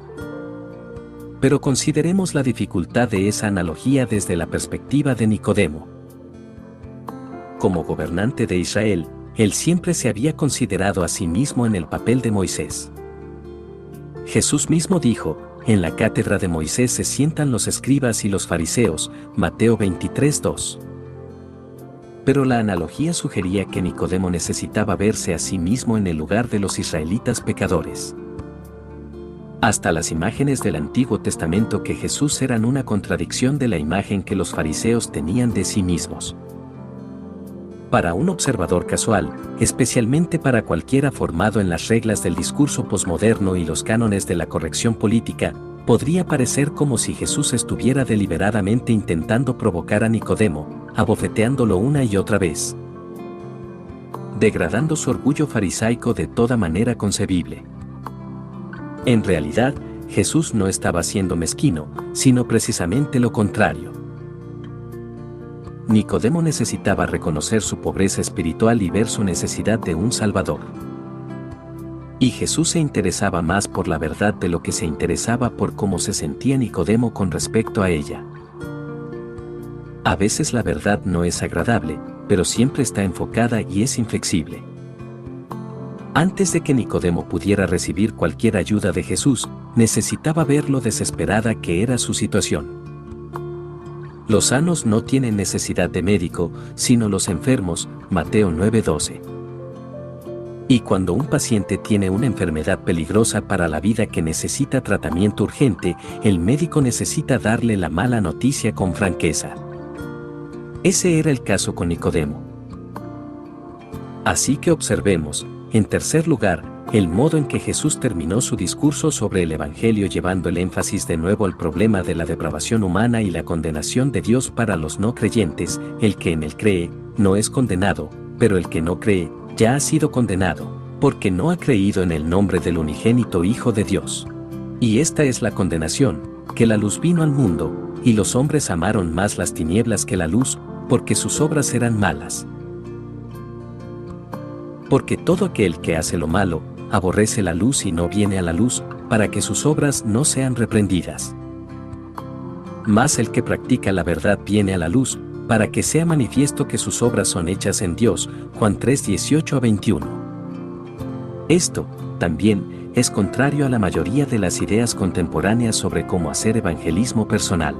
Pero consideremos la dificultad de esa analogía desde la perspectiva de Nicodemo. Como gobernante de Israel, él siempre se había considerado a sí mismo en el papel de Moisés. Jesús mismo dijo: en la cátedra de Moisés se sientan los escribas y los fariseos, Mateo 23:2. Pero la analogía sugería que Nicodemo necesitaba verse a sí mismo en el lugar de los israelitas pecadores. Hasta las imágenes del Antiguo Testamento que Jesús eran una contradicción de la imagen que los fariseos tenían de sí mismos. Para un observador casual, especialmente para cualquiera formado en las reglas del discurso posmoderno y los cánones de la corrección política, podría parecer como si Jesús estuviera deliberadamente intentando provocar a Nicodemo, abofeteándolo una y otra vez, degradando su orgullo farisaico de toda manera concebible. En realidad, Jesús no estaba siendo mezquino, sino precisamente lo contrario. Nicodemo necesitaba reconocer su pobreza espiritual y ver su necesidad de un Salvador. Y Jesús se interesaba más por la verdad de lo que se interesaba por cómo se sentía Nicodemo con respecto a ella. A veces la verdad no es agradable, pero siempre está enfocada y es inflexible. Antes de que Nicodemo pudiera recibir cualquier ayuda de Jesús, necesitaba ver lo desesperada que era su situación. Los sanos no tienen necesidad de médico, sino los enfermos, Mateo 9:12. Y cuando un paciente tiene una enfermedad peligrosa para la vida que necesita tratamiento urgente, el médico necesita darle la mala noticia con franqueza. Ese era el caso con Nicodemo. Así que observemos, en tercer lugar, el modo en que Jesús terminó su discurso sobre el Evangelio, llevando el énfasis de nuevo al problema de la depravación humana y la condenación de Dios para los no creyentes. El que en él cree, no es condenado, pero el que no cree, ya ha sido condenado, porque no ha creído en el nombre del unigénito Hijo de Dios. Y esta es la condenación, que la luz vino al mundo, y los hombres amaron más las tinieblas que la luz, porque sus obras eran malas. Porque todo aquel que hace lo malo, aborrece la luz y no viene a la luz, para que sus obras no sean reprendidas. Mas el que practica la verdad viene a la luz, para que sea manifiesto que sus obras son hechas en Dios. Juan 3:18-21. Esto, también, es contrario a la mayoría de las ideas contemporáneas sobre cómo hacer evangelismo personal.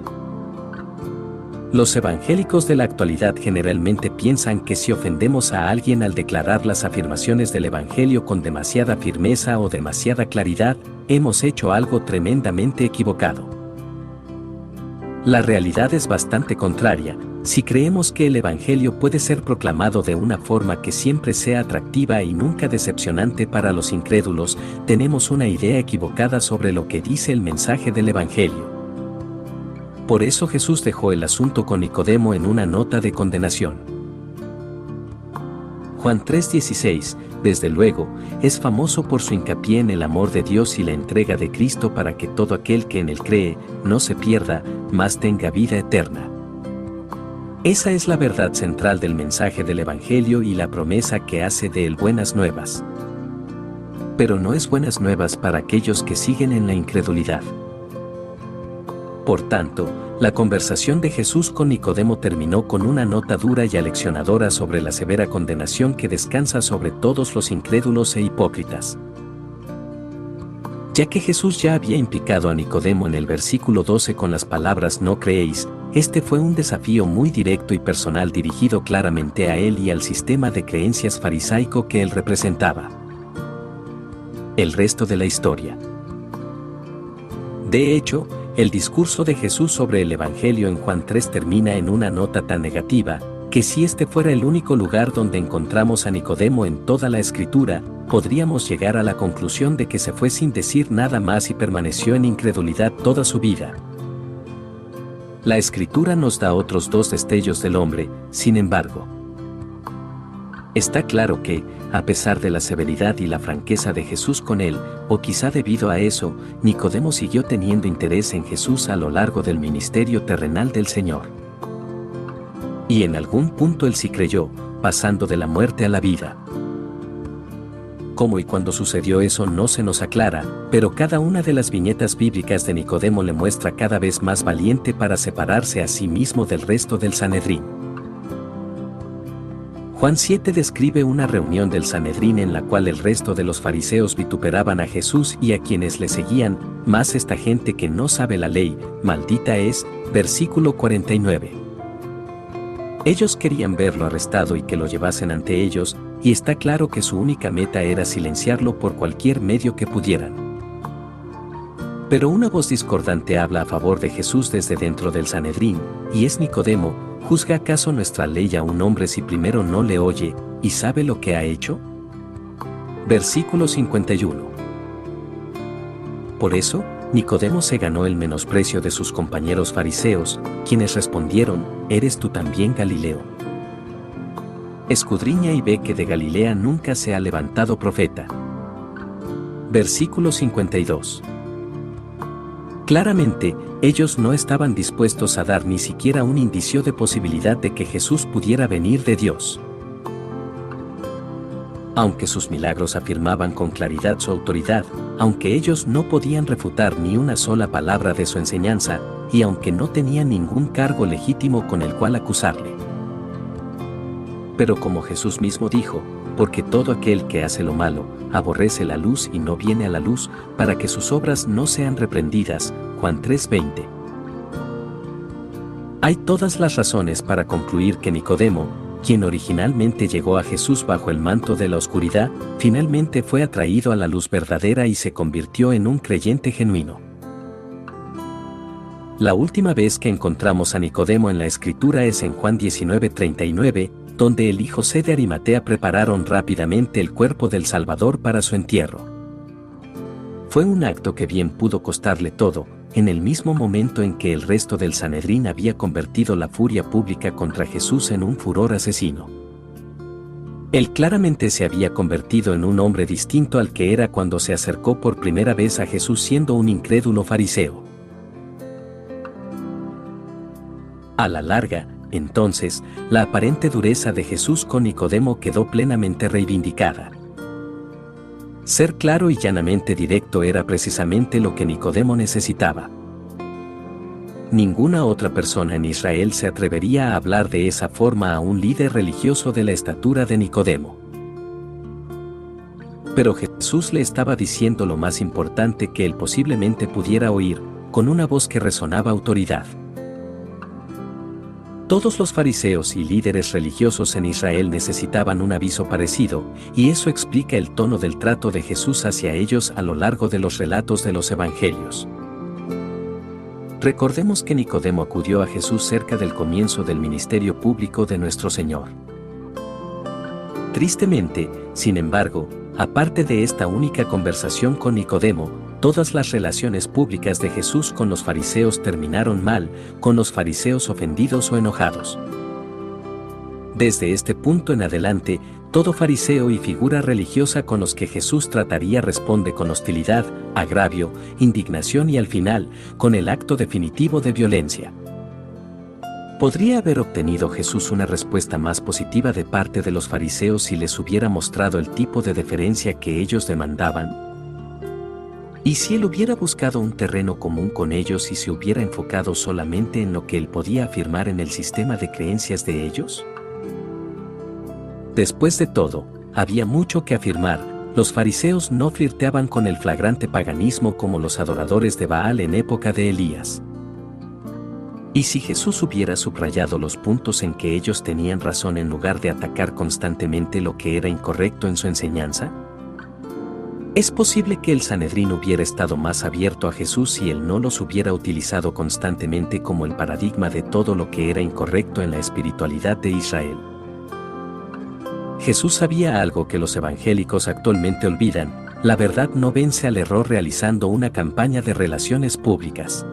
Los evangélicos de la actualidad generalmente piensan que si ofendemos a alguien al declarar las afirmaciones del Evangelio con demasiada firmeza o demasiada claridad, hemos hecho algo tremendamente equivocado. La realidad es bastante contraria. Si creemos que el Evangelio puede ser proclamado de una forma que siempre sea atractiva y nunca decepcionante para los incrédulos, tenemos una idea equivocada sobre lo que dice el mensaje del Evangelio. Por eso Jesús dejó el asunto con Nicodemo en una nota de condenación. Juan 3:16, desde luego, es famoso por su hincapié en el amor de Dios y la entrega de Cristo para que todo aquel que en él cree, no se pierda, mas tenga vida eterna. Esa es la verdad central del mensaje del Evangelio y la promesa que hace de él buenas nuevas. Pero no es buenas nuevas para aquellos que siguen en la incredulidad. Por tanto, la conversación de Jesús con Nicodemo terminó con una nota dura y aleccionadora sobre la severa condenación que descansa sobre todos los incrédulos e hipócritas. Ya que Jesús ya había implicado a Nicodemo en el versículo 12 con las palabras "no creéis", este fue un desafío muy directo y personal dirigido claramente a él y al sistema de creencias farisaico que él representaba. El resto de la historia. De hecho, el discurso de Jesús sobre el Evangelio en Juan 3 termina en una nota tan negativa, que si este fuera el único lugar donde encontramos a Nicodemo en toda la Escritura, podríamos llegar a la conclusión de que se fue sin decir nada más y permaneció en incredulidad toda su vida. La Escritura nos da otros dos destellos del hombre, sin embargo. Está claro que, a pesar de la severidad y la franqueza de Jesús con él, o quizá debido a eso, Nicodemo siguió teniendo interés en Jesús a lo largo del ministerio terrenal del Señor. Y en algún punto él sí creyó, pasando de la muerte a la vida. Cómo y cuándo sucedió eso no se nos aclara, pero cada una de las viñetas bíblicas de Nicodemo le muestra cada vez más valiente para separarse a sí mismo del resto del Sanedrín. Juan 7 describe una reunión del Sanedrín en la cual el resto de los fariseos vituperaban a Jesús y a quienes le seguían, más esta gente que no sabe la ley, maldita es, versículo 49. Ellos querían verlo arrestado y que lo llevasen ante ellos, y está claro que su única meta era silenciarlo por cualquier medio que pudieran. Pero una voz discordante habla a favor de Jesús desde dentro del Sanedrín, y es Nicodemo. ¿Juzga acaso nuestra ley a un hombre si primero no le oye, y sabe lo que ha hecho? Versículo 51. Por eso, Nicodemo se ganó el menosprecio de sus compañeros fariseos, quienes respondieron, ¿eres tú también Galileo? Escudriña y ve que de Galilea nunca se ha levantado profeta. Versículo 52. Claramente, ellos no estaban dispuestos a dar ni siquiera un indicio de posibilidad de que Jesús pudiera venir de Dios. Aunque sus milagros afirmaban con claridad su autoridad, aunque ellos no podían refutar ni una sola palabra de su enseñanza, y aunque no tenían ningún cargo legítimo con el cual acusarle. Pero como Jesús mismo dijo, porque todo aquel que hace lo malo, aborrece la luz y no viene a la luz, para que sus obras no sean reprendidas, Juan 3:20. Hay todas las razones para concluir que Nicodemo, quien originalmente llegó a Jesús bajo el manto de la oscuridad, finalmente fue atraído a la luz verdadera y se convirtió en un creyente genuino. La última vez que encontramos a Nicodemo en la Escritura es en Juan 19:39, donde él y José de Arimatea prepararon rápidamente el cuerpo del Salvador para su entierro. Fue un acto que bien pudo costarle todo, en el mismo momento en que el resto del Sanedrín había convertido la furia pública contra Jesús en un furor asesino. Él claramente se había convertido en un hombre distinto al que era cuando se acercó por primera vez a Jesús siendo un incrédulo fariseo. A la larga, entonces, la aparente dureza de Jesús con Nicodemo quedó plenamente reivindicada. Ser claro y llanamente directo era precisamente lo que Nicodemo necesitaba. Ninguna otra persona en Israel se atrevería a hablar de esa forma a un líder religioso de la estatura de Nicodemo. Pero Jesús le estaba diciendo lo más importante que él posiblemente pudiera oír, con una voz que resonaba autoridad. Todos los fariseos y líderes religiosos en Israel necesitaban un aviso parecido, y eso explica el tono del trato de Jesús hacia ellos a lo largo de los relatos de los evangelios. Recordemos que Nicodemo acudió a Jesús cerca del comienzo del ministerio público de nuestro Señor. Tristemente, sin embargo, aparte de esta única conversación con Nicodemo, todas las relaciones públicas de Jesús con los fariseos terminaron mal, con los fariseos ofendidos o enojados. Desde este punto en adelante, todo fariseo y figura religiosa con los que Jesús trataría responde con hostilidad, agravio, indignación y al final, con el acto definitivo de violencia. ¿Podría haber obtenido Jesús una respuesta más positiva de parte de los fariseos si les hubiera mostrado el tipo de deferencia que ellos demandaban? ¿Y si él hubiera buscado un terreno común con ellos y se hubiera enfocado solamente en lo que él podía afirmar en el sistema de creencias de ellos? Después de todo, había mucho que afirmar. Los fariseos no flirteaban con el flagrante paganismo como los adoradores de Baal en época de Elías. ¿Y si Jesús hubiera subrayado los puntos en que ellos tenían razón en lugar de atacar constantemente lo que era incorrecto en su enseñanza? Es posible que el Sanedrín hubiera estado más abierto a Jesús si él no los hubiera utilizado constantemente como el paradigma de todo lo que era incorrecto en la espiritualidad de Israel. Jesús sabía algo que los evangélicos actualmente olvidan: la verdad no vence al error realizando una campaña de relaciones públicas.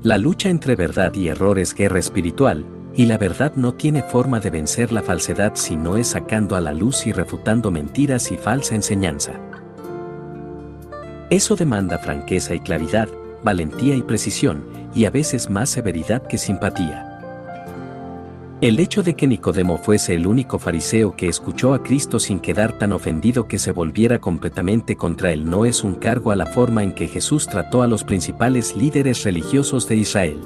La lucha entre verdad y error es guerra espiritual, y la verdad no tiene forma de vencer la falsedad si no es sacando a la luz y refutando mentiras y falsa enseñanza. Eso demanda franqueza y claridad, valentía y precisión, y a veces más severidad que simpatía. El hecho de que Nicodemo fuese el único fariseo que escuchó a Cristo sin quedar tan ofendido que se volviera completamente contra él no es un cargo a la forma en que Jesús trató a los principales líderes religiosos de Israel.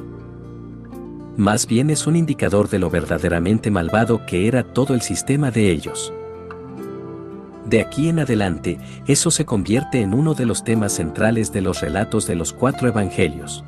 Más bien es un indicador de lo verdaderamente malvado que era todo el sistema de ellos. De aquí en adelante, eso se convierte en uno de los temas centrales de los relatos de los 4 evangelios.